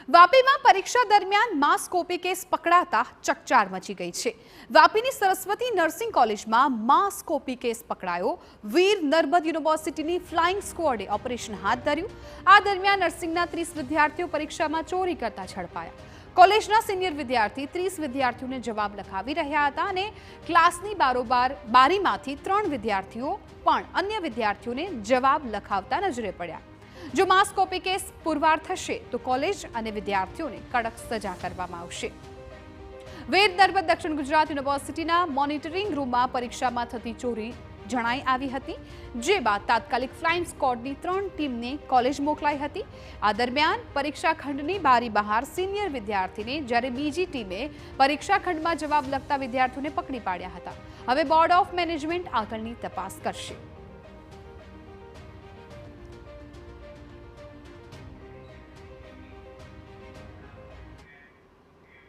વાપીમાં પરીક્ષા દરમિયાન માસ copy case પકડાતા ચકચાર મચી ગઈ છે। વાપીની સરસ્વતી નર્સિંગ કોલેજમાં માસ કોપી કેસ પકડાયો। વીર નર્મદ યુનિવર્સિટીની ફ્લાઇંગ સ્ક્વોડે ઓપરેશન હાથ ધર્યું। આ દરમિયાન નર્સિંગના 30 વિદ્યાર્થીઓ પરીક્ષામાં ચોરી કરતા ઝડપાયા। કોલેજના સિનિયર વિદ્યાર્થી 30 વિદ્યાર્થીઓને જવાબ લખાવી રહ્યા હતા અને ક્લાસની બારીમાંથી 3 વિદ્યાર્થીઓ પણ અન્ય વિદ્યાર્થીઓને જવાબ લખાવતા નજરે પડ્યા। જો માસ કોપી કેસ પુરવાર થશે તો કોલેજ અને વિદ્યાર્થીઓને કડક સજા કરવામાં આવશે। વીર નર્મદ દક્ષિણ ગુજરાત યુનિવર્સિટીના મોનિટરિંગ રૂમમાં પરીક્ષામાં થતી ચોરી જણાઈ આવી હતી, જે બાદ તાત્કાલિક ફ્લાઇંગ સ્ક્વોડની 3 ટીમને કોલેજ મોકલાઈ હતી। આ દરમિયાન પરીક્ષા ખંડની બારી બહાર સિનિયર વિદ્યાર્થીને જ્યારે બીજી ટીમે પરીક્ષા ખંડમાં જવાબ લખતા વિદ્યાર્થીઓને પકડી પાડ્યા હતા। હવે બોર્ડ ઓફ મેનેજમેન્ટ આગળની તપાસ કરશે।